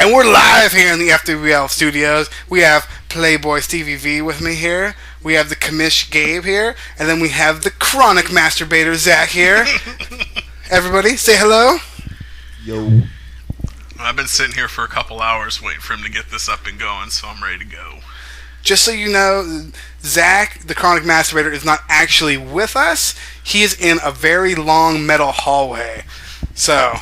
And we're live here in the FWL studios. We have Playboy Stevie V with me here. We have the commish Gabe here. And then we have the chronic masturbator Zach here. Everybody, say hello. Yo. I've been sitting here for a couple hours waiting for him to get this up and going, so I'm ready to go. Just so you know, Zach, the chronic masturbator, is not actually with us. He is in a very long metal hallway. So,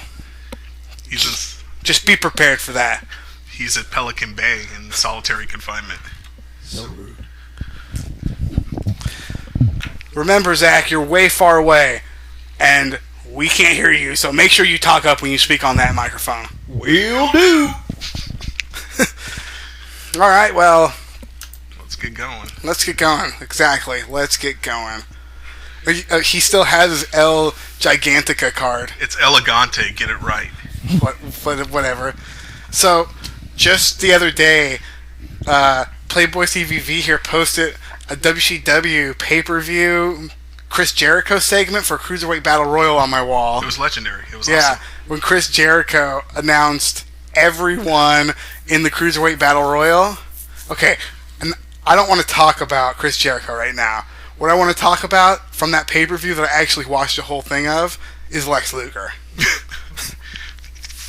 just be prepared for that. He's at Pelican Bay in solitary confinement. So rude. Remember, Zach, you're way far away, and we can't hear you, so make sure you talk up when you speak on that microphone. Will do. All right, well, let's get going. Let's get going. Exactly. Let's get going. He still has his El Gigantica card. It's Elegante. Get it right. Whatever. So, just the other day, Playboy CVV here posted a WCW pay-per-view Chris Jericho segment for Cruiserweight Battle Royal on my wall. It was legendary. It was awesome. When Chris Jericho announced everyone in the Cruiserweight Battle Royal. Okay, and I don't want to talk about Chris Jericho right now. What I want to talk about from that pay-per-view that I actually watched the whole thing of is Lex Luger.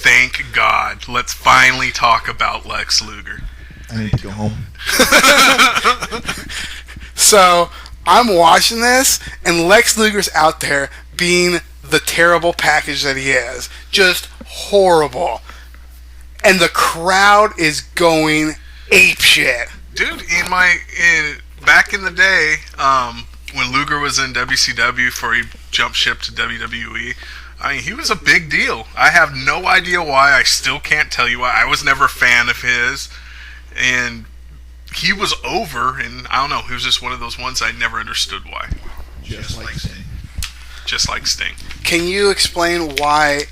Thank God. Let's finally talk about Lex Luger. I need to go home. So, I'm watching this, and Lex Luger's out there being the terrible package that he is. Just horrible. And the crowd is going apeshit. Dude, back in the day, when Luger was in WCW before he jumped ship to WWE, I mean, he was a big deal. I have no idea why. I still can't tell you why. I was never a fan of his. And he was over, and I don't know, he was just one of those ones I never understood why. Just like Sting. Just like Sting. Can you explain why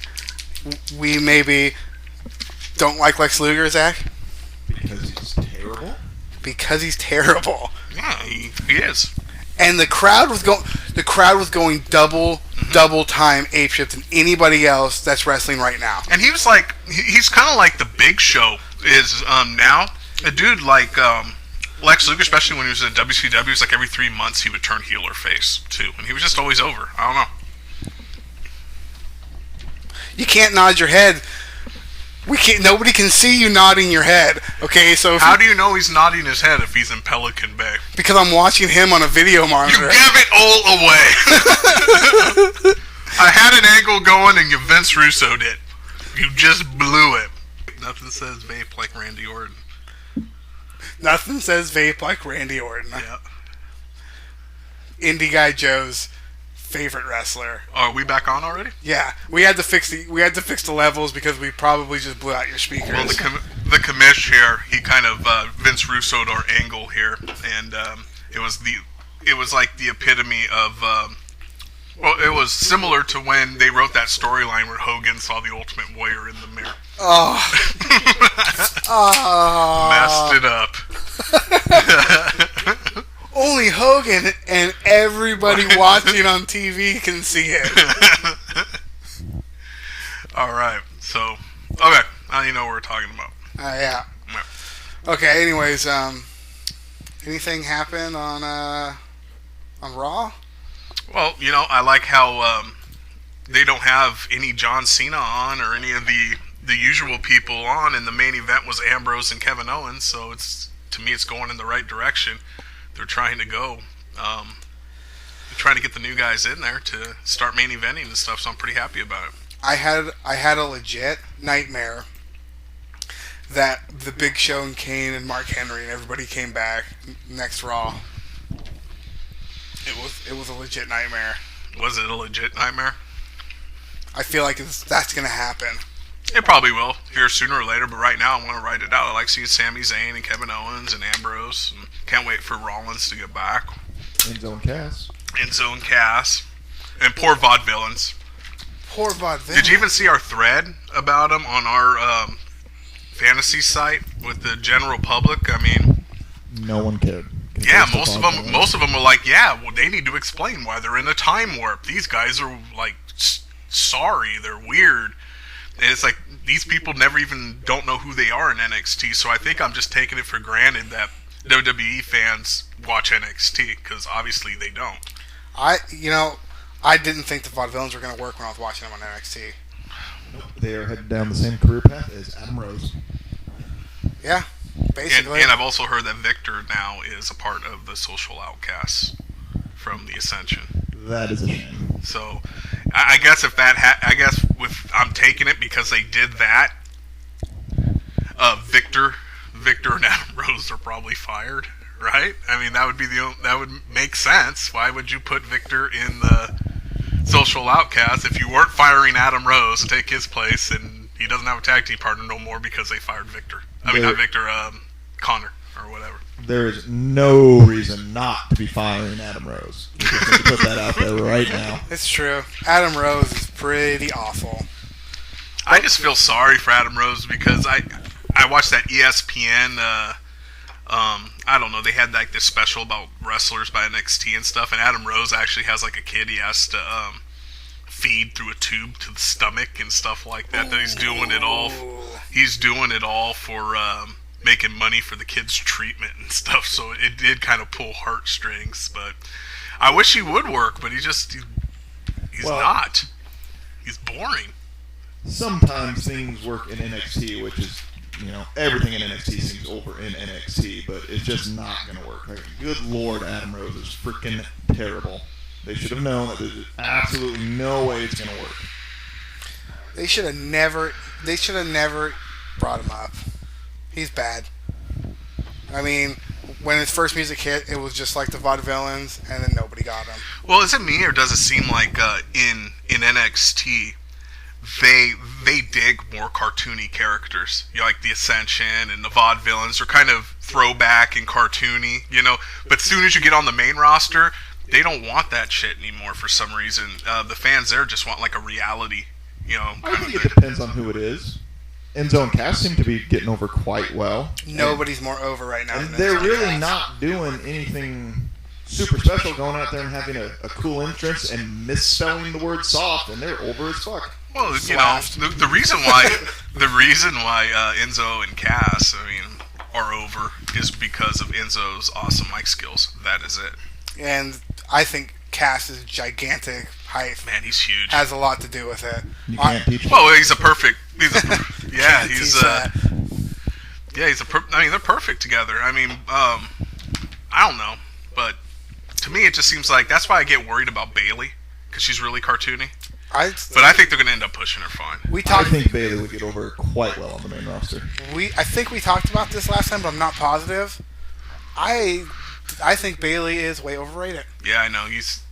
we maybe don't like Lex Luger, Zach? Because he's terrible? Because he's terrible. Yeah, he is. And the crowd was going double time apeshit than anybody else that's wrestling right now. And he was like, he's kind of like the Big Show is now. A dude like Lex Luger, especially when he was in WCW, it was like every 3 months he would turn heel or face too, and he was just always over. I don't know. You can't nod your head. Nobody can see you nodding your head. Okay, so how do you know he's nodding his head if he's in Pelican Bay? Because I'm watching him on a video monitor. You gave it all away. I had an angle going, and you Vince Russo'd it. You just blew it. Nothing says vape like Randy Orton. Nothing says vape like Randy Orton. Yeah. Indie Guy Joe's favorite wrestler. Oh, are we back on already? Yeah, we had to fix the levels because we probably just blew out your speakers. Well, the commish here, he kind of Vince Russo'd our angle here, and it was like the epitome of. Well, it was similar to when they wrote that storyline where Hogan saw the Ultimate Warrior in the mirror. Oh. Messed it up. Only Hogan and everybody watching on TV can see it. All right. So, okay. Now you know what we're talking about. Yeah. Okay, anyways, anything happen on Raw? Well, you know, I like how they don't have any John Cena on or any of the usual people on, and the main event was Ambrose and Kevin Owens, so to me it's going in the right direction. They're trying to go. They're trying to get the new guys in there to start main eventing and stuff, so I'm pretty happy about it. I had a legit nightmare that the Big Show and Kane and Mark Henry and everybody came back next Raw. It was a legit nightmare. Was it a legit nightmare? I feel like that's going to happen. It probably will here sooner or later, but right now I want to write it out. I like seeing Sami Zayn and Kevin Owens and Ambrose. And can't wait for Rollins to get back. Enzo and Cass. And poor vaudevillains. Poor vaudevillains. Did you even see our thread about them on our fantasy site with the general public? I mean, no one cared. Yeah, most of them were like, yeah, well, they need to explain why they're in a time warp. These guys are like sorry, they're weird. And it's like these people never even don't know who they are in NXT. So I think I'm just taking it for granted that WWE fans watch NXT because obviously they don't. I didn't think the Vaudevillains were going to work when I was watching them on NXT. They are headed down the same career path as Adam Rose. Yeah, basically. And I've also heard that Victor now is a part of the Social Outcasts from the Ascension. That is a shame. So, I guess I'm taking it because they did that. Victor and Adam Rose are probably fired, right? I mean, that would make sense. Why would you put Victor in the Social Outcast if you weren't firing Adam Rose to take his place, and he doesn't have a tag team partner no more because they fired Victor? Not Victor, Connor or whatever. There is no reason not to be firing Adam Rose. We just need to put that out there right now. It's true. Adam Rose is pretty awful. I just feel sorry for Adam Rose because I watched that ESPN. I don't know. They had like this special about wrestlers by NXT and stuff, and Adam Rose actually has like a kid he has to feed through a tube to the stomach and stuff like that. That he's doing it all. He's doing it all for making money for the kid's treatment and stuff. So it did kind of pull heartstrings. But I wish he would work, but he's not. He's boring. Sometimes things work in NXT, which is, everything in NXT seems over in NXT, but it's just not going to work. Like, good Lord, Adam Rose is freaking terrible. They should have known that there's absolutely no way it's going to work. They should have never brought him up. He's bad. I mean, when his first music hit, it was just like the Vaudevillains, and then nobody got him. Well, is it me, or does it seem like in NXT they dig more cartoony characters? Like the Ascension and the Vaudevillains are kind of throwback and cartoony, But as soon as you get on the main roster, they don't want that shit anymore for some reason. The fans there just want like a reality, I think it depends on who it is. Enzo and Cass seem to be getting over quite well. Nobody's more over right now. And they're really not doing anything super special, going out there and having a cool entrance and misspelling the word soft, and they're over as fuck. Well, the reason why Enzo and Cass, are over is because of Enzo's awesome mic skills. That is it. And I think Cass's gigantic height, man, he's huge, has a lot to do with it. You can't teach him. Well, he's a perfect. They're perfect together. I don't know, but to me, it just seems like that's why I get worried about Bayley because she's really cartoony. But I think they're going to end up pushing her fine. I think Bayley would get over quite well on the main roster. I think we talked about this last time, but I'm not positive. I think Bayley is way overrated. Yeah, I know.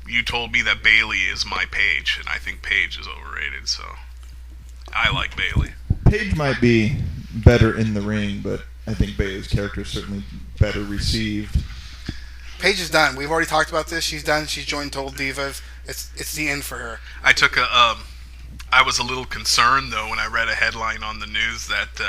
You told me that Bayley is my Paige, and I think Paige is overrated, so I like Bayley. Paige might be better in the ring, but I think Bayley's character is certainly better received. Paige is done. We've already talked about this. She's done. She's joined Total Divas. It's the end for her. I was a little concerned though when I read a headline on the news that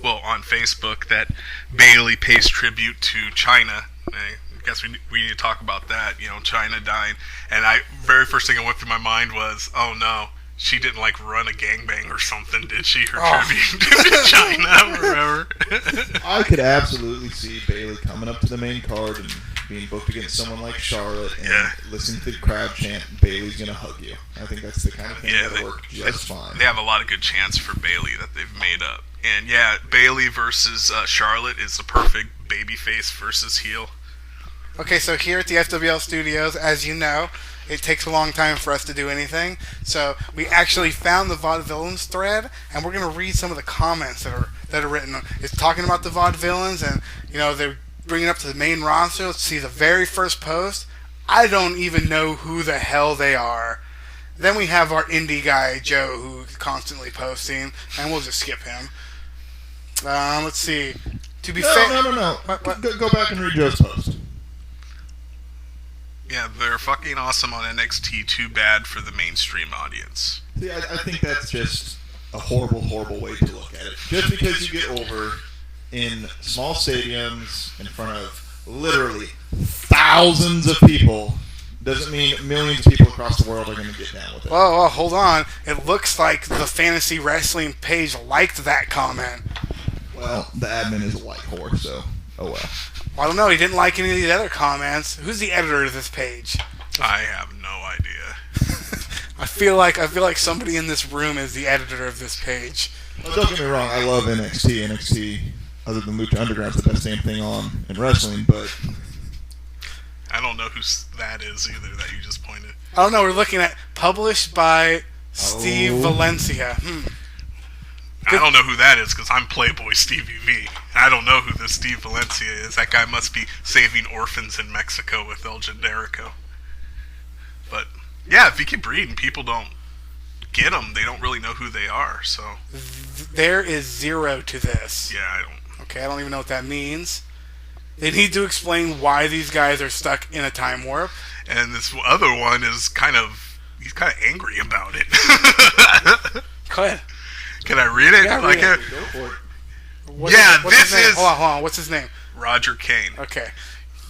on Facebook that Bayley pays tribute to China. I guess we need to talk about that. China dying, and very first thing that went through my mind was, oh no, she didn't run a gangbang or something, did she? Her tribute to China, wherever. I could absolutely see Bayley coming up to the main card and being booked against someone like Charlotte and listening to the crowd chant, Bayley's going to hug you. I think that's the kind of thing that'll work just fine. They have a lot of good chants for Bayley that they've made up. And Bayley versus Charlotte is the perfect babyface versus heel. Okay, so here at the FWL Studios, as you know, it takes a long time for us to do anything. So we actually found the Vaudevillains thread, and we're going to read some of the comments that are written. It's talking about the Vaudevillains, and they're bringing it up to the main roster. Let's see the very first post. I don't even know who the hell they are. Then we have our indie guy Joe, who's constantly posting, and we'll just skip him. Let's see. To be fair, no. What? Go back and read Joe's post. Yeah, they're fucking awesome on NXT. Too bad for the mainstream audience. See, I think that's just a horrible, horrible way to look at it. Just because you get over in small stadiums in front of literally thousands of people doesn't mean millions of people across the world are going to get down with it. Whoa, hold on. It looks like the fantasy wrestling page liked that comment. Well, the admin is a white whore, so oh well. I don't know. He didn't like any of the other comments. Who's the editor of this page? I have no idea. I feel like somebody in this room is the editor of this page. Well, don't get me wrong. I love NXT. NXT, other than Lucha Underground, is the best damn thing on in wrestling, but I don't know who that is either that you just pointed. I don't know. We're looking at published by Steve Valencia. I don't know who that is because I'm Playboy Stevie V. I don't know who this Steve Valencia is. That guy must be saving orphans in Mexico with El Generico. But yeah, if you keep reading, people don't get them. They don't really know who they are. So there is zero to this. Yeah, I don't. Okay, I don't even know what that means. They need to explain why these guys are stuck in a time warp. And this other one is he's kind of angry about it. Go ahead. Can I read it? Yeah, read it. go for it. This is... Hold on. What's his name? Roger Kane. Okay.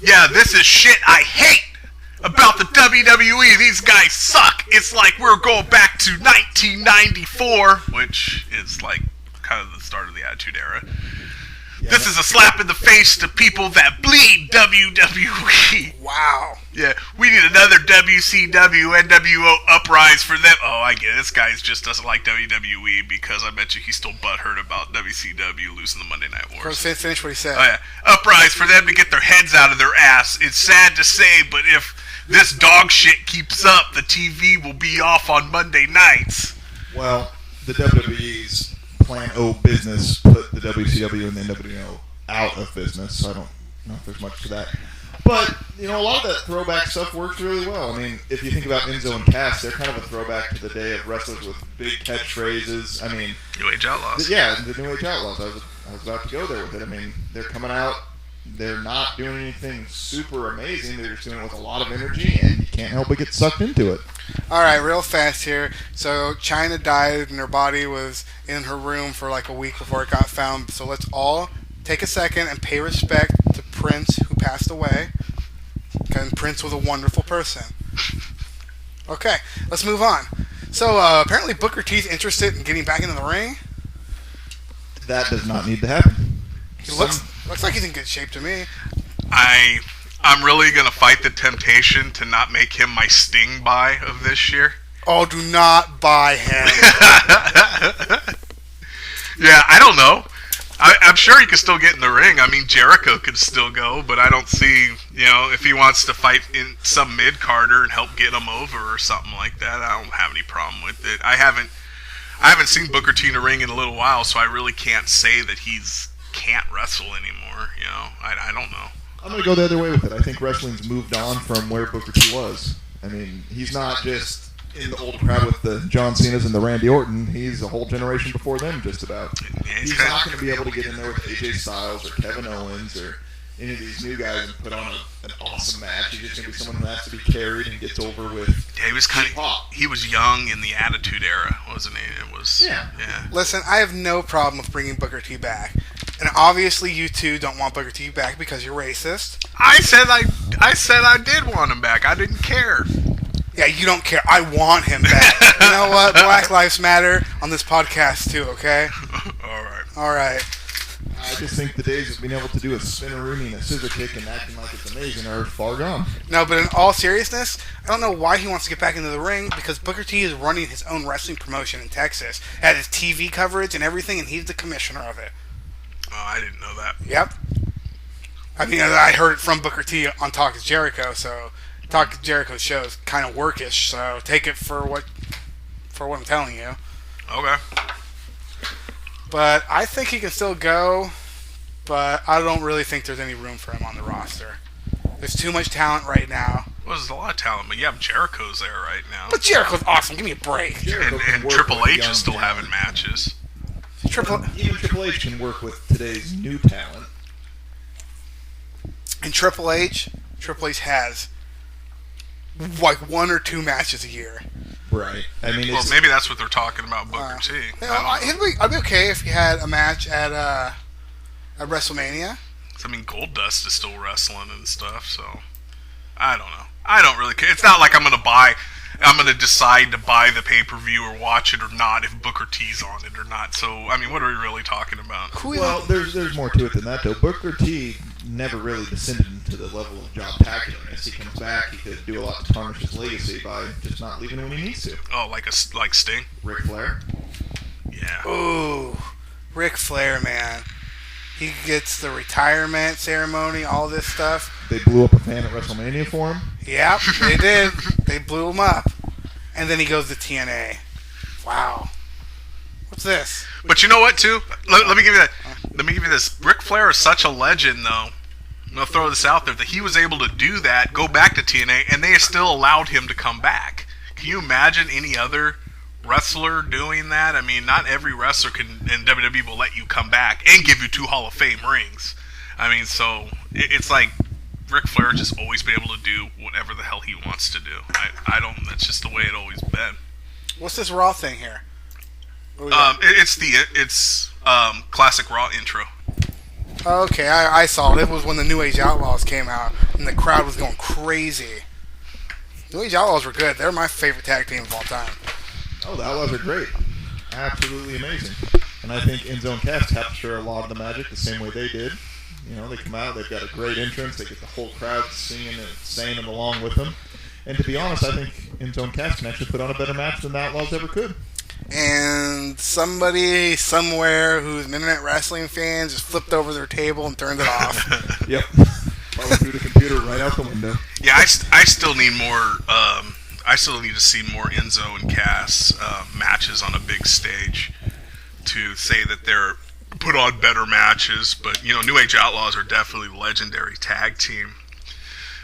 Yeah, this is shit I hate about the WWE. These guys suck. It's like we're going back to 1994, which is like kind of the start of the Attitude Era. Yeah, this is a slap in the face to people that bleed WWE. Wow. Yeah, we need another WCW, NWO uprise for them. Oh, I get it. This guy just doesn't like WWE because I bet you he's still butthurt about WCW losing the Monday Night Wars. Finish what he said. Oh, yeah. Uprise for them to get their heads out of their ass. It's sad to say, but if this dog shit keeps up, the TV will be off on Monday nights. Well, the WWE's plan O business put the WCW and the NWO out of business, so I don't know if there's much to that. But, a lot of that throwback stuff works really well. I mean, if you think about Enzo and Cass, they're kind of a throwback to the day of wrestlers with big catchphrases. I mean... New Age Outlaws. Yeah, the New Age Outlaws. I was about to go there with it. I mean, they're coming out, they're not doing anything super amazing. They're just doing it with a lot of energy, and you can't help but get sucked into it. All right, real fast here. So China died, and her body was in her room for like a week before it got found. So let's all take a second and pay respect to Prince, who passed away. And Prince was a wonderful person. Okay, let's move on. So apparently Booker T's interested in getting back into the ring. That does not need to happen. He looks like he's in good shape to me. I'm really going to fight the temptation to not make him my Sting buy of this year. Oh, do not buy him. Yeah, I don't know. I'm sure he could still get in the ring. I mean, Jericho could still go, but I don't see, if he wants to fight in some mid-carder and help get him over or something like that, I don't have any problem with it. I haven't seen Booker T in the ring in a little while, so I really can't say that can't wrestle anymore. I don't know. I'm going to go the other way with it. I think wrestling's moved on from where Booker T was. I mean, he's not just in the old crowd with the John Cena's and the Randy Orton. He's a whole generation before them, just about. Yeah, he's not going to be able to get in there with AJ Styles or Kevin Owens or any of these new guys and put on an awesome match. He's just going to be someone who has to be carried and gets over with. Yeah, he was young in the Attitude Era, wasn't he? Yeah. Listen, I have no problem with bringing Booker T back. And obviously you two don't want Booker T back because you're racist. I said I did want him back. I didn't care. Yeah, you don't care. I want him back. You know what? Black Lives Matter on this podcast too, okay? All right. I just think the days of being able to do a spinneroonie and a scissor kick and acting like it's amazing are far gone. No, but in all seriousness, I don't know why he wants to get back into the ring because Booker T is running his own wrestling promotion in Texas. Had his TV coverage and everything, and he's the commissioner of it. Oh, I didn't know that. Yep. I mean, I heard it from Booker T on Talk is Jericho, so Talk is Jericho's show is kind of workish, so take it for what I'm telling you. Okay. But I think he can still go, but I don't really think there's any room for him on the roster. There's too much talent right now. Well, there's a lot of talent, but yeah, Jericho's there right now. But Jericho's awesome. Give me a break. And Triple H is still having matches. Even Triple H can work with today's new talent. And Triple H has like 1 or 2 matches a year. Right. I mean, well, maybe that's what they're talking about, Booker T. I'd be okay if he had a match at WrestleMania. I mean, Goldust is still wrestling and stuff, so I don't know. I don't really care. It's not like I'm going to decide to buy the pay-per-view or watch it or not if Booker T's on it or not. So, I mean, what are we really talking about? Well, there's more to it than that, though. Booker T never really descended into the level of job-tacularness. He comes back, he could do a lot to tarnish his legacy by just not leaving when he needs to. Oh, like Sting? Ric Flair? Yeah. Ooh, Ric Flair, man. He gets the retirement ceremony, all this stuff. They blew up a fan at WrestleMania for him? Yep, they did. They blew him up. And then he goes to TNA. Wow. What's this? But you know what, too? Let me give you that. Let me give you this. Ric Flair is such a legend, though. I'm going to throw this out there, that he was able to do that, go back to TNA, and they still allowed him to come back. Can you imagine any other wrestler doing that? I mean, not every wrestler in WWE will let you come back and give you 2 Hall of Fame rings. I mean, so it's like Ric Flair just always been able to do whatever the hell he wants to do. I don't. That's just the way it always been. What's this Raw thing here? It's classic Raw intro. Okay, I saw it. It was when the New Age Outlaws came out, and the crowd was going crazy. New Age Outlaws were good. They're my favorite tag team of all time. Oh, the Outlaws are great. Absolutely amazing. And I think In Zone Cast capture a lot of the magic the same way they did. You know, they come out, they've got a great entrance, they get the whole crowd singing and saying along with them. And to be honest, I think In Zone Cast can actually put on a better match than the Outlaws ever could. And somebody somewhere who's an internet wrestling fan just flipped over their table and turned it off. Yep. Probably threw the computer right out the window. Yeah, I still need more. I still need to see more Enzo and Cass matches on a big stage to say that they're put on better matches. But you know, New Age Outlaws are definitely a legendary tag team.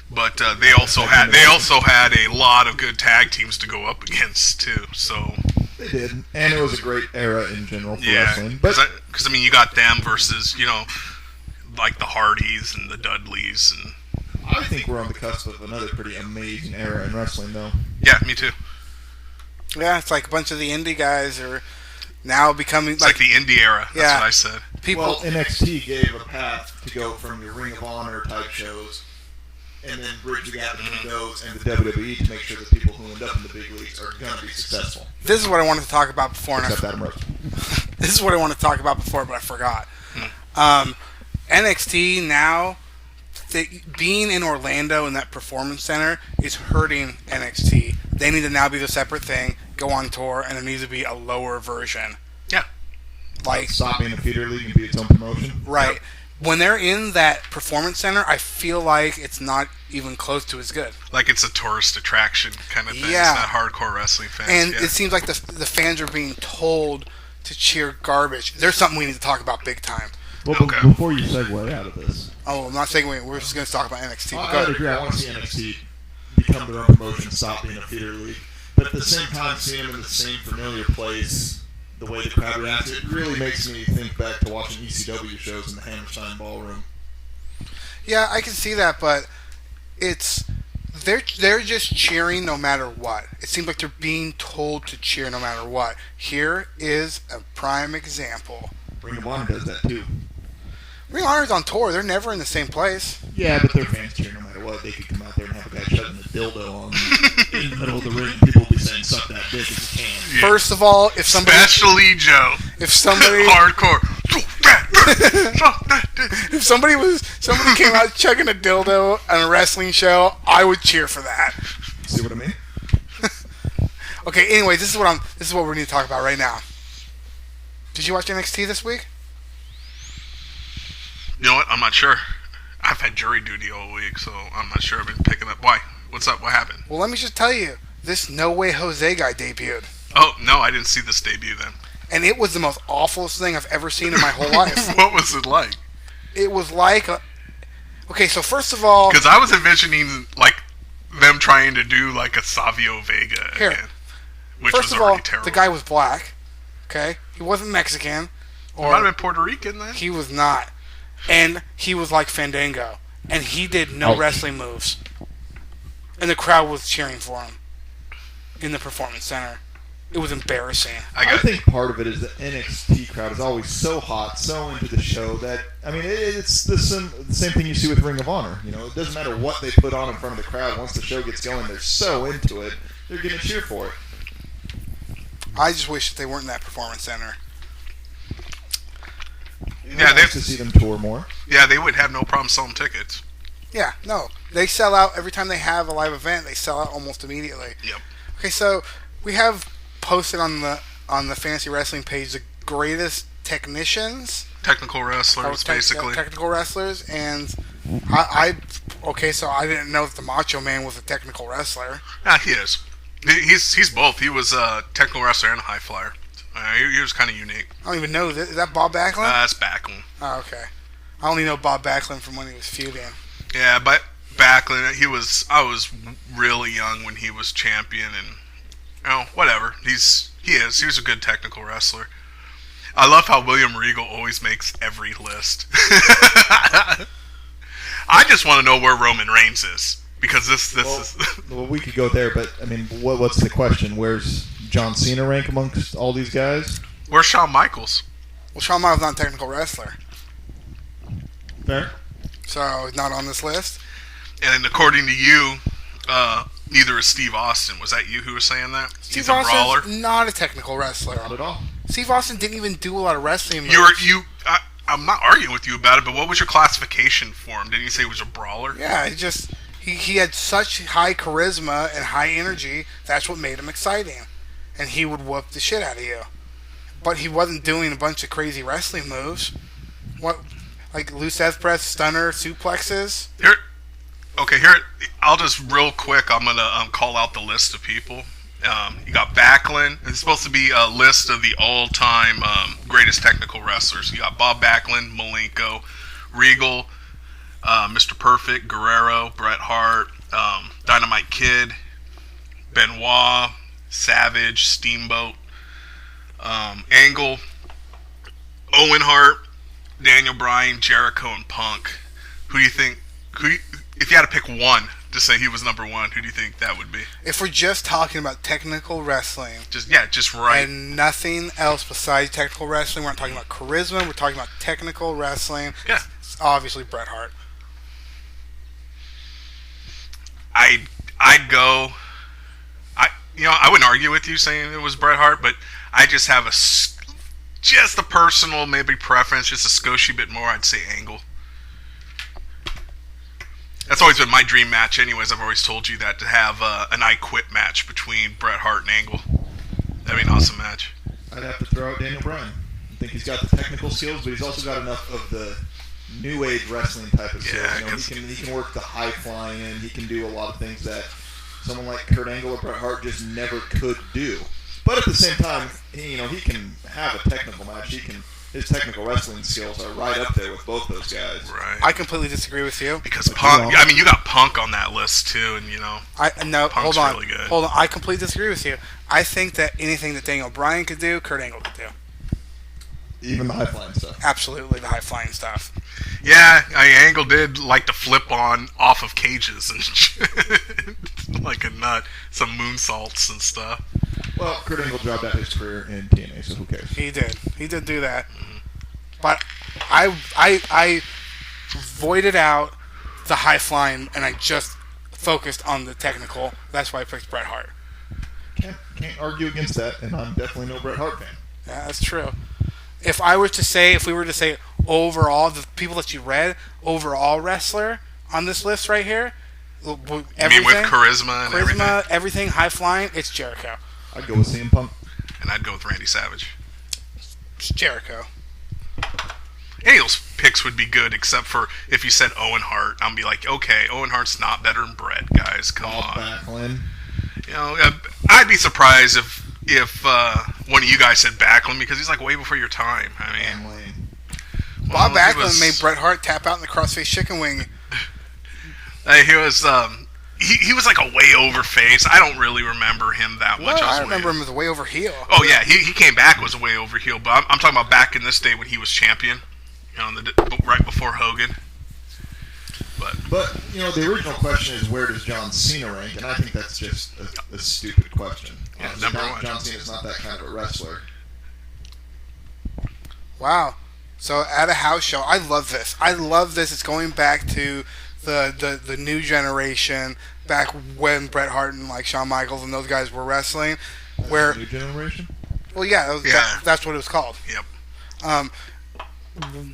But they also had a lot of good tag teams to go up against too. So they did, and it was a great era in general for wrestling. Because I mean, you got them versus like the Hardys and the Dudleys and. I think we're on the cusp of another pretty amazing era in wrestling, though. Yeah, me too. Yeah, it's like a bunch of the indie guys are now becoming it's like the indie era. That's what I said. Well, NXT gave a path to go from your Ring of Honor type shows and then bridge the gap between those and the WWE to make sure that people who end up in the big leagues are going to be successful. This is what I wanted to talk about before. Except Adam Rose. This is what I wanted to talk about before, but I forgot. NXT now, being in Orlando in that performance center is hurting NXT. They need to now be the separate thing, go on tour, and there needs to be a lower version. Yeah. Like stop being a feeder league and be its own promotion. Right. Yep. When they're in that performance center, I feel like it's not even close to as good. Like it's a tourist attraction kind of thing. Yeah. It's not hardcore wrestling fans. And it seems like the fans are being told to cheer garbage. There's something we need to talk about big time. Well, before you segue out of this. Oh, I'm not segueing. We're just going to talk about NXT. I would agree. I want to see NXT become their own promotion, stop being a feeder league. But at the same time, seeing them in the same familiar place, the way the crowd reacts, it really makes me think back to watching ECW shows in the Hammerstein Ballroom. Yeah, I can see that, but they're just cheering no matter what. It seems like they're being told to cheer no matter what. Here is a prime example. Ring of Honor does that too. Ring of Honor's on tour. They're never in the same place. Yeah, but their fans cheer no matter what. They could come out there and have a guy chugging a dildo on in the middle of the ring. People will be saying, suck that dick if you can. Yeah. First of all, if somebody... Especially Joe. If somebody... Hardcore. If somebody came out chugging a dildo on a wrestling show, I would cheer for that. See what I mean? Okay, anyway, this is what we need to talk about right now. Did you watch NXT this week? You know what? I'm not sure. I've had jury duty all week, so I'm not sure I've been picking up. Why? What's up? What happened? Well, let me just tell you. This No Way Jose guy debuted. Oh, no, I didn't see this debut then. And it was the most awfulest thing I've ever seen in my whole life. What was it like? It was like... Okay, so first of all... Because I was envisioning, like, them trying to do, like, a Savio Vega again. Which first was of all, already terrible. the guy was black. Okay? He wasn't Mexican. He might have been Puerto Rican then? He was not. And he was like Fandango. And he did no wrestling moves. And the crowd was cheering for him in the Performance Center. It was embarrassing. I think part of it is the NXT crowd is always so hot, so into the show that it's the same thing you see with Ring of Honor. You know, it doesn't matter what they put on in front of the crowd. Once the show gets going, they're so into it, they're going to cheer for it. I just wish that they weren't in that performance center. Yeah, nice to see them tour more. Yeah, they would have no problem selling tickets. Yeah, no, they sell out every time they have a live event. They sell out almost immediately. Yep. Okay, so we have posted on the Fantasy Wrestling page the greatest technicians, Technical wrestlers, basically. technical wrestlers, and okay, so I didn't know that the Macho Man was a technical wrestler. Yeah, he is. He's both. He was a technical wrestler and a high flyer. He was kind of unique. I don't even know. Is that Bob Backlund? That's Backlund. Oh, okay. I only know Bob Backlund from when he was feuding. Yeah, but Backlund, I was really young when he was champion, and whatever. He was a good technical wrestler. I love how William Regal always makes every list. I just want to know where Roman Reigns is, because this is. Well, we could go there, but I mean, what's the question? Where's John Cena rank amongst all these guys? Where's Shawn Michaels? Well, Shawn Michaels not a technical wrestler, Fair. so he's not on this list. And according to you, neither is Steve Austin. Was that you who was saying that? Steve He's a brawler. Austin's not a technical wrestler. Not at all. Steve Austin didn't even do a lot of wrestling moves. I'm not arguing with you about it, but what was your classification for him? Didn't you say he was a brawler? Yeah, he had such high charisma and high energy. That's what made him exciting, and he would whoop the shit out of you. But he wasn't doing a bunch of crazy wrestling moves. What, like loose death press, stunner, suplexes? Here, I'll just real quick. I'm gonna call out the list of people. You got Backlund. It's supposed to be a list of the all-time greatest technical wrestlers. You got Bob Backlund, Malenko, Regal, Mr. Perfect, Guerrero, Bret Hart, Dynamite Kid, Benoit, Savage, Steamboat, Angle, Owen Hart, Daniel Bryan, Jericho, and Punk. Who do you think? If you had to pick one to say he was number one, who do you think that would be? If we're just talking about technical wrestling, just right, and nothing else besides technical wrestling, we're not talking about charisma. We're talking about technical wrestling. Yeah, it's obviously Bret Hart. I'd go. I wouldn't argue with you saying it was Bret Hart, but I just have just a personal maybe preference, just a skoshi bit more. I'd say Angle. That's always been my dream match anyways. I've always told you that, to have an I Quit match between Bret Hart and Angle. That'd be an awesome match. I'd have to throw out Daniel Bryan. I think he's got the technical skills, but he's also got enough of the new age wrestling type of skills. He can work the high flying, and he can do a lot of things that someone like Kurt Angle or Bret Hart just never could do. But at the same time, he can have a technical match. His technical wrestling skills are right up there with both those guys. Right. I completely disagree with you. Because Punk, you got Punk on that list too, and Punk's hold on, really good. Hold on. I completely disagree with you. I think that anything that Daniel Bryan could do, Kurt Angle could do. Even the high flying stuff. Absolutely, the high flying stuff. Yeah, Angle did like to flip on off of cages and like a nut, some moonsaults and stuff. Well, Kurt Angle dropped out his career in TNA, so who cares? He did do that. But I voided out the high flying, and I just focused on the technical. That's why I picked Bret Hart. Can't argue against that, and I'm definitely no Bret Hart fan. Yeah, that's true. If we were to say overall, the people that you read, overall wrestler on this list right here, everything, you mean with charisma and everything high flying, it's Jericho. I'd go with CM Punk. And I'd go with Randy Savage. It's Jericho. Any of those picks would be good, except for if you said Owen Hart. I'd be like, okay, Owen Hart's not better than Bret, guys. Come on. Backlund. I'd be surprised if one of you guys said Backlund, because he's like way before your time. I mean, Bob Backlund made Bret Hart tap out in the crossface chicken wing. He was he was like a way over face. I don't really remember him that much. I remember him as a way over heel. Oh yeah, he came back was a way over heel. But I'm talking about back in this day when he was champion, right before Hogan. But the original question is, where does John Cena rank? And I think that's just a stupid question. Yeah, number one. John Cena's not that kind of a wrestler. Wow. So at a house show, I love this. It's going back to the new generation, back when Bret Hart and like Shawn Michaels and those guys were wrestling. Where New generation? Well, yeah, that's what it was called. Yep.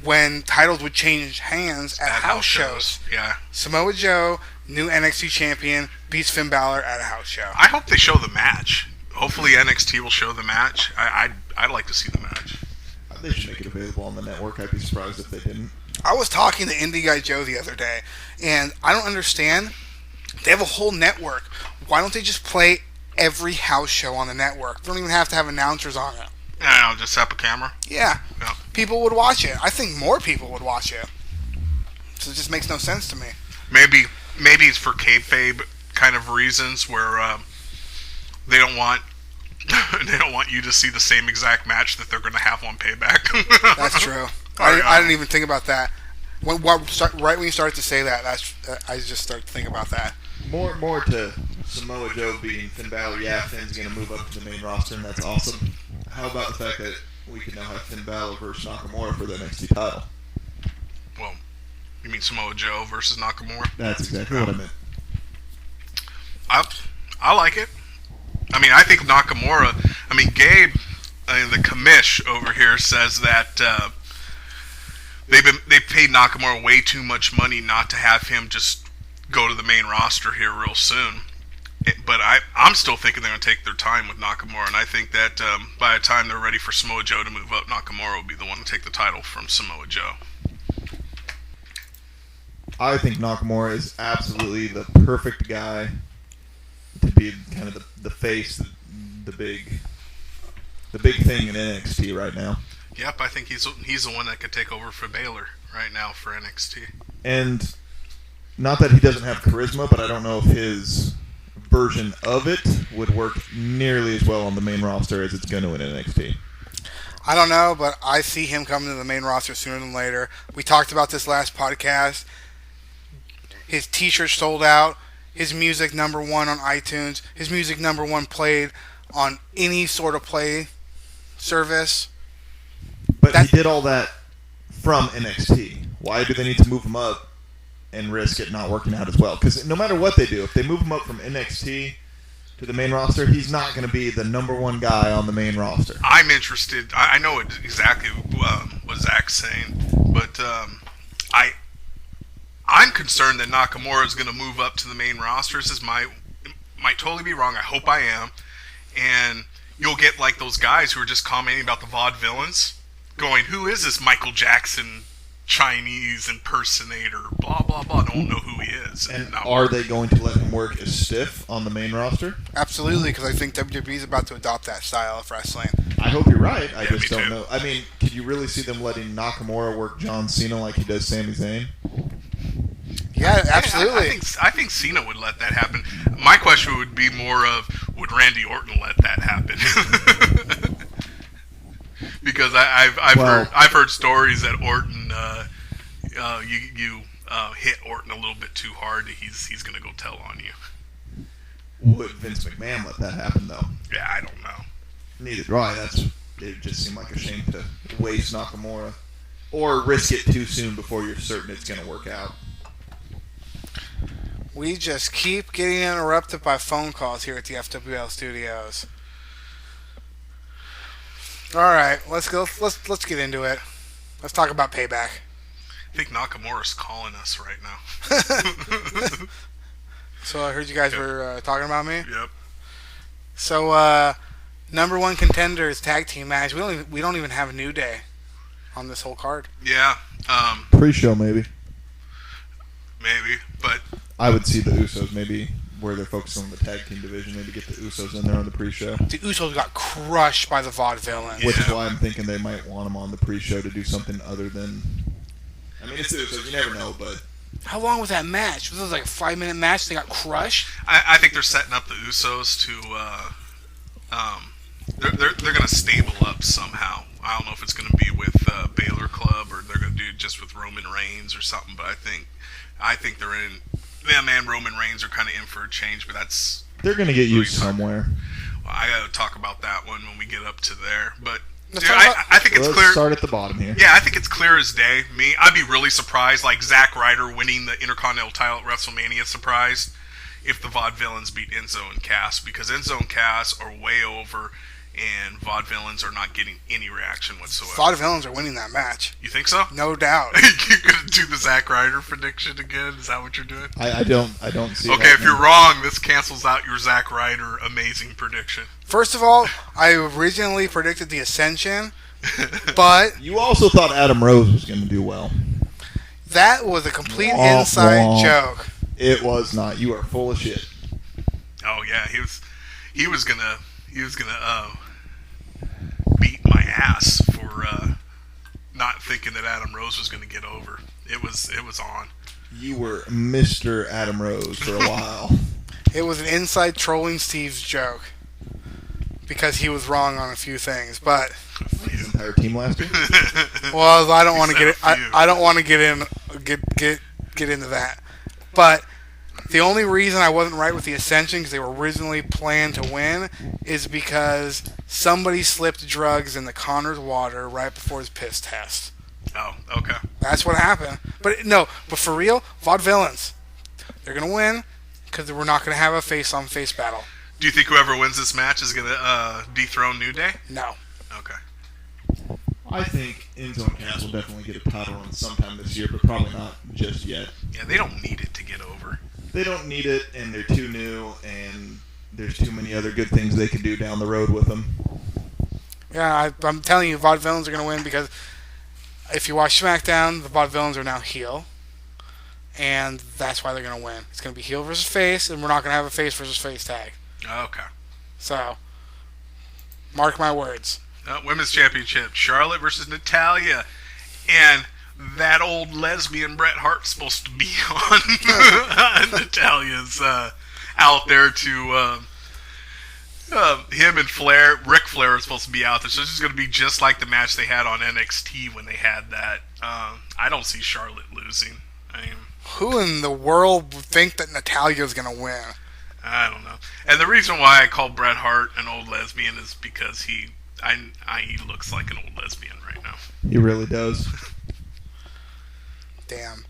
When titles would change hands at house shows. Yeah. Samoa Joe, new NXT champion, beats Finn Balor at a house show. I hope they show the match. Hopefully NXT will show the match. I'd like to see the match. They should make it available on the network. I'd be surprised if they didn't. I was talking to Indie Guy Joe the other day, and I don't understand. They have a whole network. Why don't they just play every house show on the network? They don't even have to have announcers on it. Yeah, just have a camera. Yeah. Yeah. People would watch it. I think more people would watch it. So it just makes no sense to me. Maybe it's for kayfabe kind of reasons where they don't want you to see the same exact match that they're going to have on Payback. That's true. I didn't even think about that. Right when you started to say that, I just started to think about that. More to Samoa Joe beating Finn Balor. Yeah, Finn's going to move up to the main roster, and that's awesome. How about the fact that we could now have Finn Balor versus Nakamura for the NXT title? Well, you mean Samoa Joe versus Nakamura? That's exactly what I meant. I like it. I mean, I think Nakamura. I mean, Gabe, the commish over here says that they paid Nakamura way too much money not to have him just go to the main roster here real soon. But I'm still thinking they're going to take their time with Nakamura, and I think that by the time they're ready for Samoa Joe to move up, Nakamura will be the one to take the title from Samoa Joe. I think Nakamura is absolutely the perfect guy to be kind of the face, the big thing in NXT right now. Yep, I think he's the one that could take over for Baylor right now for NXT. And not that he doesn't have charisma, but I don't know if his version of it would work nearly as well on the main roster as it's going to in NXT. I don't know, but I see him coming to the main roster sooner than later. We talked about this last podcast. His t-shirt sold out. His music #1 on iTunes. His music #1 played on any sort of play service. But he did all that from NXT. Why do they need to move him up and risk it not working out as well? Because no matter what they do, if they move him up from NXT to the main roster, he's not going to be the #1 guy on the main roster. I'm interested. I know exactly what Zach's saying, but I'm concerned that Nakamura is going to move up to the main roster. This might totally be wrong. I hope I am. And you'll get like those guys who are just commenting about the vaudevillains, going, "Who is this Michael Jackson Chinese impersonator? Blah blah blah. Don't know who he is." And are they going to let him work as stiff on the main roster? Absolutely, because I think WWE is about to adopt that style of wrestling. I hope you're right. I Yeah, just me don't too. know. I mean, could you really see them letting Nakamura work John Cena like he does Sami Zayn? Yeah, absolutely. I think Cena would let that happen. My question would be more of, would Randy Orton let that happen? Because I've heard stories that Orton, you hit Orton a little bit too hard. He's going to go tell on you. Would Vince McMahon let that happen, though? Yeah, I don't know. Neither do I. It just seemed like a shame to waste Nakamura or risk it too soon before you're certain it's going to work out. We just keep getting interrupted by phone calls here at the FWL studios. All right, let's go. Let's get into it. Let's talk about Payback. I think Nakamura's calling us right now. So I heard you guys were talking about me. Yep. So #1 contenders tag team match. We don't even have a New Day on this whole card. Yeah. Pre-show, maybe. Maybe, but I would see the Usos maybe where they're focusing on the tag team division. Maybe get the Usos in there on the pre-show. The Usos got crushed by the Vaudevillains. Which is why I'm thinking they might want them on the pre-show to do something other than... I mean, it's the Usos. You never know, but... How long was that match? Was it like a 5-minute match? They got crushed? I think they're setting up the Usos to... they're going to stable up somehow. I don't know if it's going to be with Baylor Club or they're going to do just with Roman Reigns or something. But I think they're in. Them and Roman Reigns are kind of in for a change, but they're going to get used somewhere. Well, I got to talk about that one when we get up to there. But dude, about, I think it's clear. Let's start at the bottom here. Yeah, I think it's clear as day. I'd be really surprised, like Zack Ryder winning the Intercontinental title at WrestleMania. Surprised if the Vaudevillains beat Enzo and Cass, because Enzo and Cass are way over, and Vaudevillains are not getting any reaction whatsoever. Vaudevillains are winning that match. You think so? No doubt. You're gonna do the Zack Ryder prediction again? Is that what you're doing? I don't see. Okay, if you're wrong, this cancels out your Zack Ryder amazing prediction. First of all, I originally predicted the Ascension, but you also thought Adam Rose was going to do well. That was a complete inside joke. It was not. You are full of shit. Oh yeah, he was gonna beat my ass for not thinking that Adam Rose was gonna get over. It was on. You were Mr. Adam Rose for a while. It was an inside trolling Steve's joke because he was wrong on a few things, but his entire team last year. Well, I don't want to get it. I don't want to get into that. But the only reason I wasn't right with the Ascension, because they were originally planned to win, is because somebody slipped drugs in the Connor's water right before his piss test. Oh, okay. That's what happened. But for real, Vaudevillains, they're going to win because we're not going to have a face-on-face battle. Do you think whoever wins this match is going to dethrone New Day? No. Okay. I think Enzo and Cass will definitely get a title run sometime this year, but probably not just yet. Yeah, they don't need it to get over. They don't need it, and they're too new, and there's too many other good things they could do down the road with them. Yeah, I'm telling you, Vaudevillains are going to win because if you watch SmackDown, the Vaudevillains are now heel, and that's why they're going to win. It's going to be heel versus face, and we're not going to have a face versus face tag. Okay. So, mark my words. Women's Championship, Charlotte versus Natalya, and that old lesbian Bret Hart's supposed to be on. Natalya's out there to him and Flair. Ric Flair is supposed to be out there, so this is going to be just like the match they had on NXT when they had that. I don't see Charlotte losing. Who in the world would think that Natalya's going to win? I don't know. And the reason why I call Bret Hart an old lesbian is because he looks like an old lesbian right now. He really does. Damn.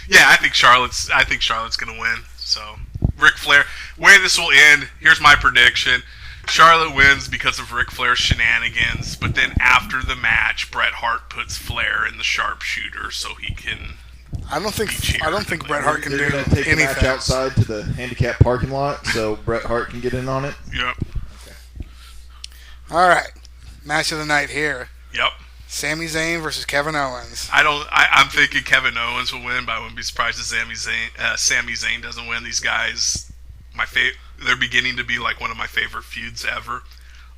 Yeah, I think Charlotte's gonna win. So Ric Flair. Way this will end. Here's my prediction. Charlotte wins because of Ric Flair's shenanigans, but then after the match, Bret Hart puts Flair in the sharpshooter so he can. I don't think Bret Hart can do anything. Take the match outside to the handicap parking lot so Bret Hart can get in on it. Yep. Okay. All right, match of the night here. Yep. Sami Zayn versus Kevin Owens. I'm thinking Kevin Owens will win, but I wouldn't be surprised if Sami Zayn doesn't win. These guys, they're beginning to be like one of my favorite feuds ever.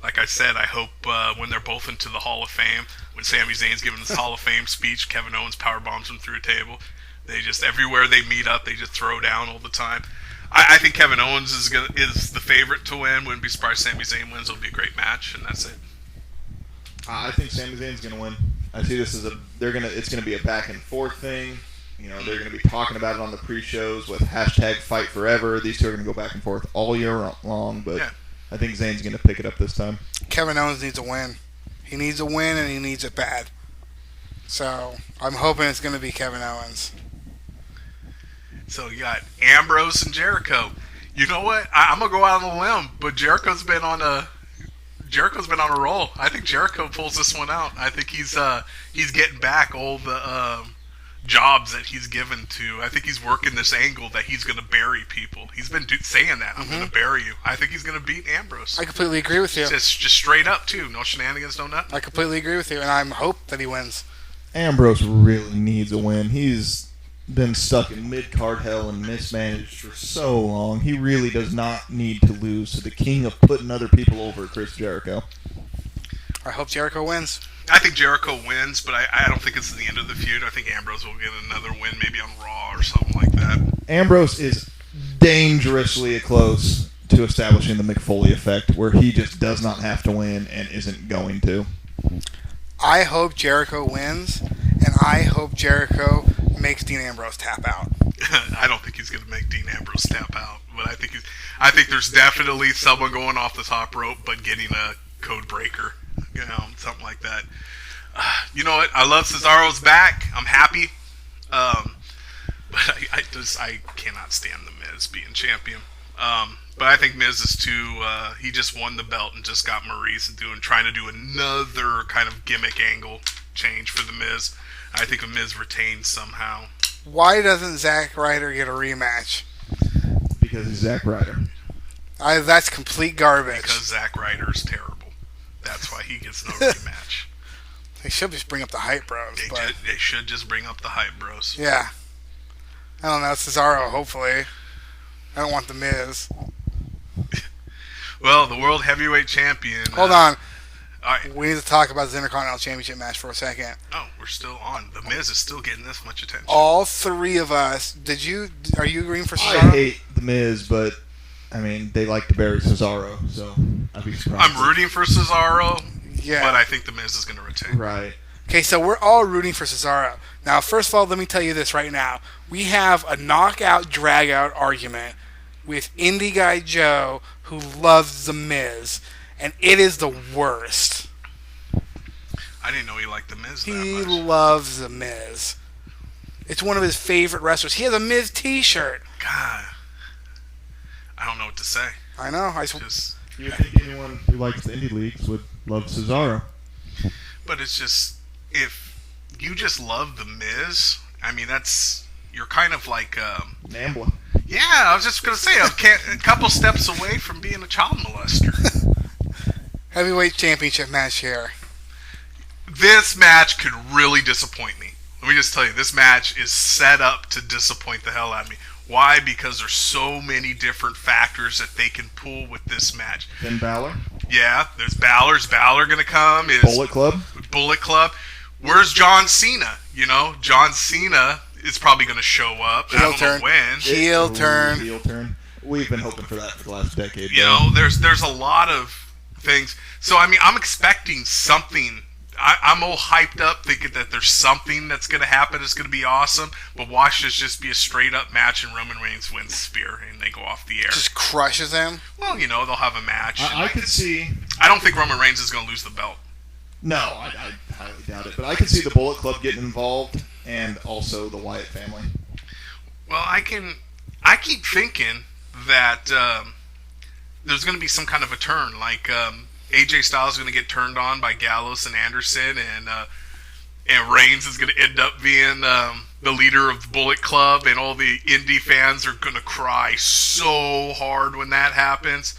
Like I said, I hope when they're both into the Hall of Fame, when Sami Zayn's giving his Hall of Fame speech, Kevin Owens power bombs him through a table. They just everywhere they meet up, they just throw down all the time. I think Kevin Owens is the favorite to win. Wouldn't be surprised if Sami Zayn wins. It'll be a great match, and that's it. I think Sami Zayn's going to win. I see this as it's going to be a back and forth thing. You know, they're going to be talking about it on the pre-shows with #FightForever. These two are going to go back and forth all year long, but yeah. I think Zayn's going to pick it up this time. Kevin Owens needs a win. He needs a win, and he needs it bad. So I'm hoping it's going to be Kevin Owens. So you got Ambrose and Jericho. You know what? I'm going to go out on a limb, but Jericho's been on a roll. I think Jericho pulls this one out. I think he's getting back all the jobs that he's given to. I think he's working this angle that he's going to bury people. He's been saying that. I'm going to bury you. I think he's going to beat Ambrose. I completely agree with you. Just straight up, too. No shenanigans, no nothing. I completely agree with you, and I hope that he wins. Ambrose really needs a win. He's been stuck in mid-card hell and mismanaged for so long. He really does not need to lose to the king of putting other people over, Chris Jericho. I hope Jericho wins. I think Jericho wins, but I don't think it's the end of the feud. I think Ambrose will get another win, maybe on Raw or something like that. Ambrose is dangerously close to establishing the McFoley effect, where he just does not have to win and isn't going to. I hope Jericho wins, and I hope Jericho makes Dean Ambrose tap out. I don't think he's going to make Dean Ambrose tap out, but I think there's definitely someone going off the top rope, but getting a code breaker, something like that. You know what? I love Cesaro's back. I'm happy, but I cannot stand the Miz being champion. But I think Miz is too. He just won the belt and just got Maurice trying to do another kind of gimmick angle change for the Miz. I think the Miz retains somehow. Why doesn't Zack Ryder get a rematch? Because he's Zack Ryder. That's complete garbage. Because Zack Ryder's terrible. That's why he gets no rematch. They should just bring up the Hype Bros. They should just bring up the Hype Bros. Yeah. I don't know. Cesaro, hopefully. I don't want the Miz. Well, the World Heavyweight Champion. Hold on. All right. We need to talk about the Intercontinental Championship match for a second. Oh, we're still on. The Miz is still getting this much attention. All three of us. Are you agreeing for Cesaro? I hate the Miz, but I mean they like to bury Cesaro, so I'd be surprised. I'm rooting for Cesaro, yeah, but I think the Miz is going to retain. Right. Okay, so we're all rooting for Cesaro. Now, first of all, let me tell you this right now. We have a knockout, drag-out argument with Indie Guy Joe, who loves The Miz, and it is the worst. I didn't know he liked The Miz that He much. loves The Miz. It's one of his favorite wrestlers. He has a Miz t-shirt. God. I don't know what to say. I know. Just, You think anyone who likes the indie leagues would love Cesaro? but it's just, if you just love The Miz, I mean, you're kind of like... Nambla. Yeah, I was just going to say, a couple steps away from being a child molester. Heavyweight championship match here. This match could really disappoint me. Let me just tell you, this match is set up to disappoint the hell out of me. Why? Because there's so many different factors that they can pull with this match. Finn Balor? Yeah, there's Balor. Is Balor going to come? Bullet Club? Bullet Club. Where's John Cena? John Cena is probably going to show up. I don't know when. Heel turn. Heel turn. We've been hoping for that for the last decade. There's a lot of things. So, I mean, I'm expecting something. I'm all hyped up thinking that there's something that's going to happen that's going to be awesome. But watch this just be a straight-up match and Roman Reigns wins spear and they go off the air. Just crushes him? Well, they'll have a match. I could see... I don't think Roman Reigns is going to lose the belt. No, I highly doubt it. But I could see the Bullet Club getting involved and also the Wyatt family. Well, I keep thinking that there's going to be some kind of a turn. Like AJ Styles is going to get turned on by Gallows and Anderson, and Reigns is going to end up being the leader of the Bullet Club, and all the indie fans are going to cry so hard when that happens.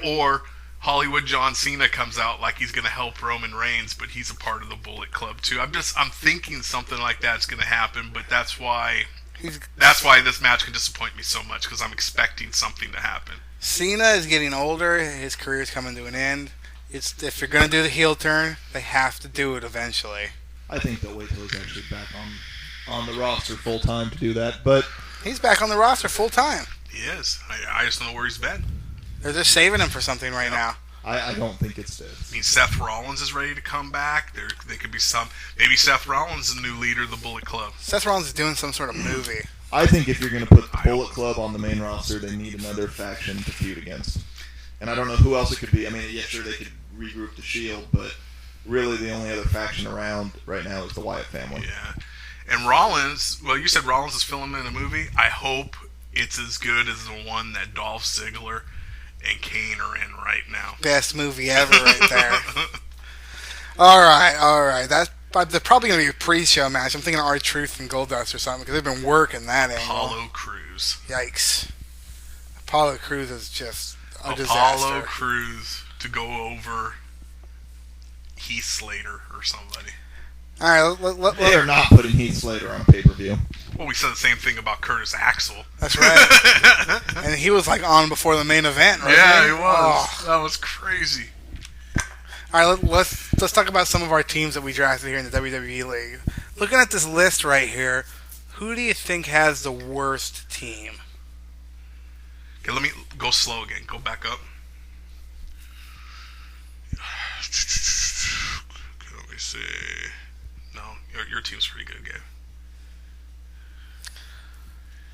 Or Hollywood John Cena comes out like he's going to help Roman Reigns, but he's a part of the Bullet Club too. I'm thinking something like that's going to happen, but that's why this match can disappoint me so much, because I'm expecting something to happen. Cena is getting older. His career is coming to an end. If you're going to do the heel turn, they have to do it eventually. I think they'll wait till he's actually back on the roster full time to do that. But he's back on the roster full time. He is. I just don't know where he's been. They're just saving him for something right now. I don't think it's this. I mean, Seth Rollins is ready to come back. There could be maybe Seth Rollins is the new leader of the Bullet Club. Seth Rollins is doing some sort of movie. I think if you're going to put the Bullet Club on the main roster, they need another faction to feud against. And I don't know who else it could be. I mean, yeah, sure, they could regroup the Shield, but really the only other faction around right now is the Wyatt family. Yeah. And Rollins, well, you said Rollins is filming a movie. I hope it's as good as the one that Dolph Ziggler and Kane are in right now. Best movie ever right there. All right. They're probably going to be a pre-show match. I'm thinking R-Truth and Goldust or something, because they've been working that angle. Apollo Crews. Yikes. Apollo Crews is just a disaster. Apollo Crews to go over Heath Slater or somebody. All right, They are not putting Heath Slater on pay-per-view. Well, we said the same thing about Curtis Axel. That's right. And he was on before the main event, right? Yeah, he was. Oh. That was crazy. All right, let's talk about some of our teams that we drafted here in the WWE League. Looking at this list right here, who do you think has the worst team? Okay, let me go slow again. Go back up. Okay, let me see. No, your team's pretty good, Gabe.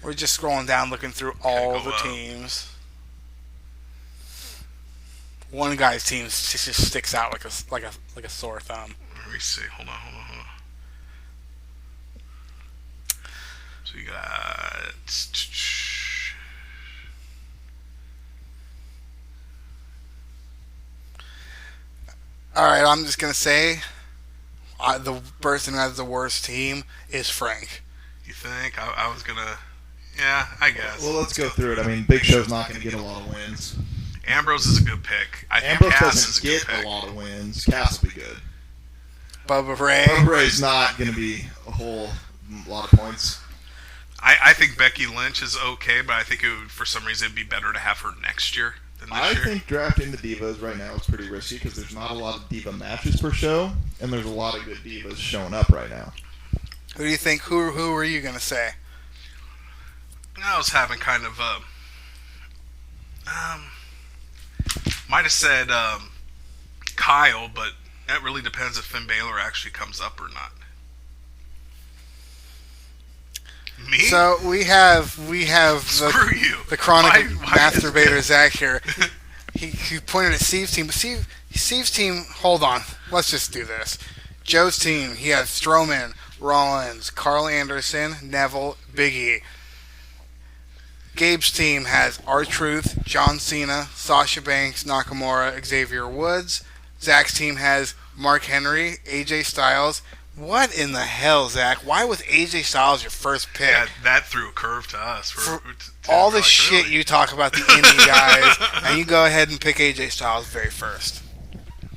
We're just scrolling down, looking through all the up. teams. One guy's team just sticks out like a sore thumb. Let me see. Hold on. So you got. All right, I'm just gonna say, the person who has the worst team is Frank. You think? I was gonna. Yeah, I guess. Well, let's go through it. I mean, Big Show's not going to get a lot of wins. Ambrose is a good pick. I think Ambrose Cass doesn't is a good get pick. a lot of wins. Cass will be good. Bubba Ray. Bubba Ray's not going to be a whole lot of points. I think Becky Lynch is okay, but I think for some reason it'd be better to have her next year than this I year. think drafting the Divas right now is pretty risky because there's not a lot of Diva matches per show, and there's a lot of good Divas showing up right now. Who do you think? Who are you gonna say? I was having kind of might have said Kyle, but that really depends if Finn Balor actually comes up or not. Me? So we have Screw you. the chronic Why masturbator Zach here. He pointed at Steve's team, but Steve's team. Hold on, let's just do this. Joe's team. He has Strowman, Rollins, Carl Anderson, Neville, Big E. Gabe's team has R-Truth, John Cena, Sasha Banks, Nakamura, Xavier Woods. Zach's team has Mark Henry, AJ Styles. What in the hell, Zach? Why was AJ Styles your first pick? That threw a curve to us. For all the shit you talk about the indie guys, and you go ahead and pick AJ Styles very first.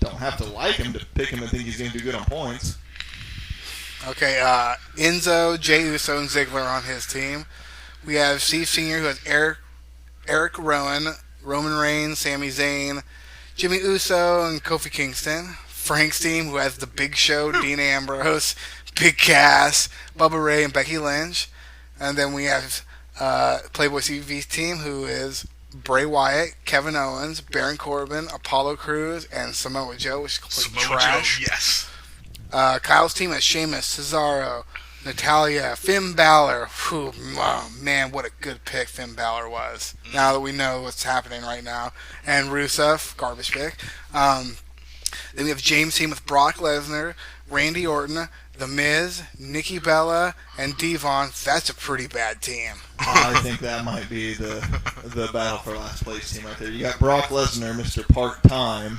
Don't have to like him to pick him and think he's going to do good on points. Okay, Enzo, Jey Uso, and Ziggler on his team. We have Steve Sr., who has Eric Rowan, Roman Reigns, Sami Zayn, Jimmy Uso, and Kofi Kingston. Frank's team, who has The Big Show, Dean Ambrose, Big Cass, Bubba Ray, and Becky Lynch. And then we have Playboy CV's team, who is Bray Wyatt, Kevin Owens, Baron Corbin, Apollo Crews, and Samoa Joe, which is complete trash. Joe, yes. Kyle's team has Sheamus, Cesaro, Natalia, Finn Balor. Whew, oh man, what a good pick Finn Balor was. Now that we know what's happening right now. And Rusev, garbage pick. Then we have James' team with Brock Lesnar, Randy Orton, The Miz, Nikki Bella, and Devon. That's a pretty bad team. I think that might be the battle for last place team right there. You got Brock Lesnar, Mr. Part-Time.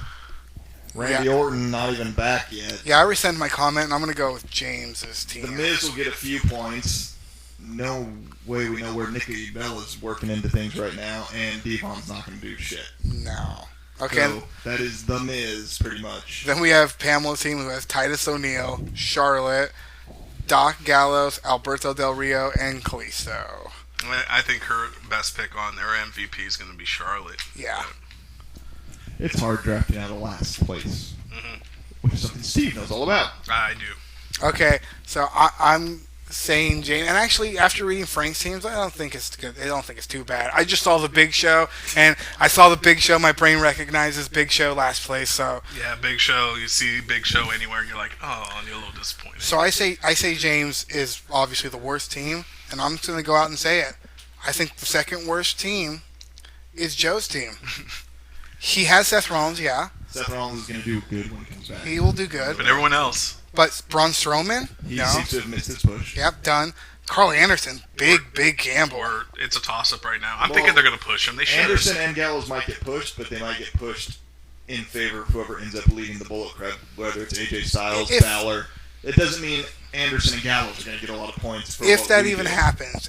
Randy Orton, not even back yet. Yeah, I rescind my comment, and I'm going to go with James's team. The Miz will get a few points. No way we know where Nikki Bella's working into things right now, and Devon's not going to do shit. No. Okay. So that is The Miz, pretty much. Then we have Pamela's team, who has Titus O'Neil, Charlotte, Doc Gallows, Alberto Del Rio, and Kalisto. I think her best pick on their MVP is going to be Charlotte. Yeah. It's hard drafting out of last place, which is something Steve knows all about. I do. Okay, so I'm saying Jane, and actually after reading Frank's teams, I don't think it's good. I don't think it's too bad. I just saw the Big Show, and I saw the Big Show. My brain recognizes Big Show last place. So yeah, Big Show. You see Big Show anywhere, and you're like, oh, and you're a little disappointed. So I say James is obviously the worst team, and I'm just going to go out and say it. I think the second worst team is Joe's team. He has Seth Rollins, yeah. Seth Rollins is going to do good when he comes back. He will do good. But everyone else. But Braun Strowman? He No. seems to have missed his push. Yep, done. Carl Anderson, big gamble. Or it's a toss-up right now. I'm thinking they're going to push him. They should. Anderson and Gallows might get pushed, but they might get pushed in favor of whoever ends up leading the Bullet Club, whether it's AJ Styles, Balor. It doesn't mean Anderson and Gallows are going to get a lot of points. For If what that we even do. happens,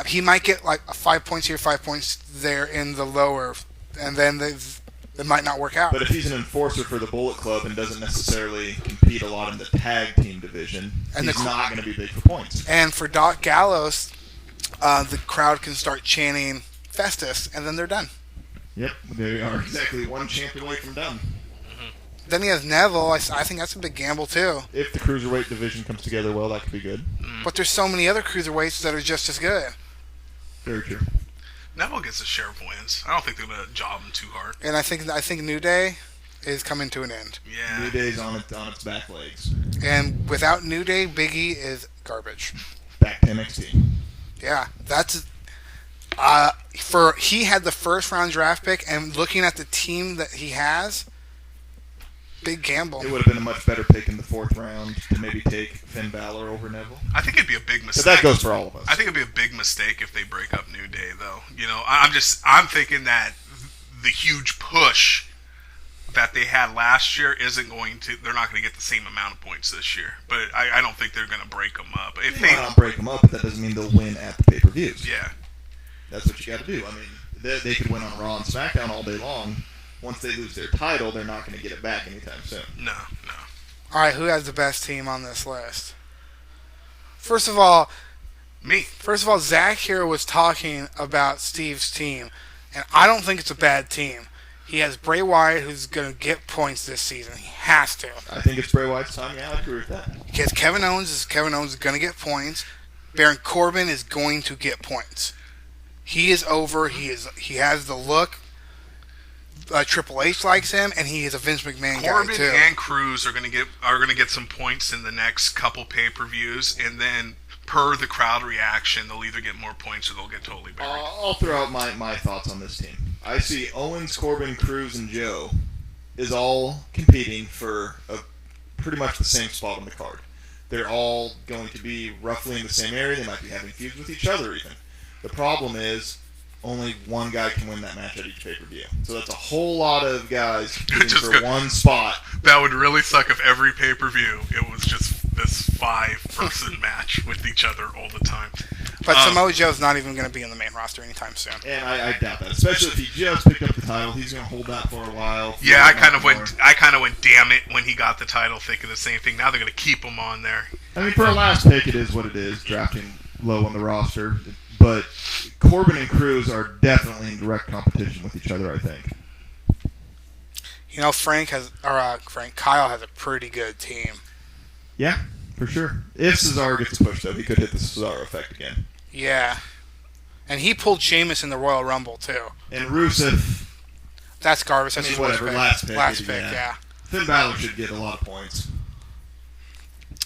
he might get like 5 points here, 5 points there in the lower, and then it might not work out. But if he's an enforcer for the Bullet Club and doesn't necessarily compete a lot in the tag team division, And he's the- not going to be big for points. And for Doc Gallows, the crowd can start chanting Festus, and then they're done. Yep, they are exactly one champion away from done. Then he has Neville. I think that's a big gamble too. If the Cruiserweight division comes together well, that could be good. But there's so many other cruiserweights that are just as good. Very true. Neville gets a share of wins. I don't think they're going to job him too hard. And I think New Day, is coming to an end. Yeah. New Day's on its back legs. And without New Day, Big E is garbage. Back to NXT. Yeah, that's he had the first round draft pick, and looking at the team that he has, big gamble. It would have been a much better pick in the 4th round to maybe take Finn Balor over Neville. I think it'd be a big mistake. But that goes for all of us. I think it'd be a big mistake if they break up New Day, though. You know, I'm thinking that the huge push that they had last year they're not going to get the same amount of points this year. But I don't think they're going to break them up. If They might not break them up, but that doesn't mean they'll win at the pay-per-views. Yeah. That's what you got to do. I mean, they could win on Raw and SmackDown all day long. Once they lose their title, they're not going to get it back anytime soon. No. All right, who has the best team on this list? First of all, Me. Zach here was talking about Steve's team, and I don't think it's a bad team. He has Bray Wyatt, who's going to get points this season. He has to. I think it's Bray Wyatt's time. Yeah, I agree with that. He has Kevin Owens. Kevin Owens is going to get points. Baron Corbin is going to get points. He is over. He has the look. Triple H likes him, and he is a Vince McMahon Corbin guy too. and Cruz are going to get some points in the next couple pay-per-views, and then per the crowd reaction, they'll either get more points or they'll get totally buried. I'll throw out my thoughts on this team. I see Owens, Corbin, Cruz, and Joe is all competing for pretty much the same spot on the card. They're all going to be roughly in the same area. They might be having feuds with each other even. The problem is only one guy can win that match at each pay-per-view. So that's a whole lot of guys competing for one spot. That would really suck if every pay-per-view it was just this 5-person match with each other all the time. But Samoa Joe's not even going to be in the main roster anytime soon. And I doubt that, especially if he just picked up the title. He's going to hold that for a while. Yeah, I kind of went damn it when he got the title, thinking the same thing. Now they're going to keep him on there. I mean, for a last pick, it is what it is, drafting low on the roster. But Corbin and Cruz are definitely in direct competition with each other, I think. You know, Kyle has a pretty good team. Yeah, for sure. If Cesaro gets pushed, though, he could hit the Cesaro effect again. Yeah. And he pulled Sheamus in the Royal Rumble, too. And Rusev... That's garbage. That's his whatever, last pick. Last pick, yeah. Finn Balor should get a lot of points.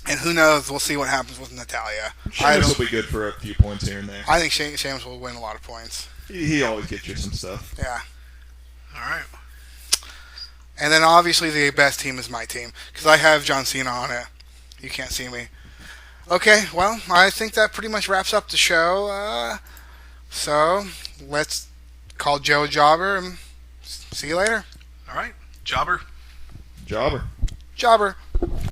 And who knows? We'll see what happens with Natalya. Sheamus will be good for a few points here and there. I think Sheamus will win a lot of points. He always gets you some stuff. Yeah. All right. And then obviously the best team is my team because I have John Cena on it. You can't see me. Okay, well, I think that pretty much wraps up the show. So let's call Joe a jobber and see you later. All right. Jobber. Jobber. Jobber.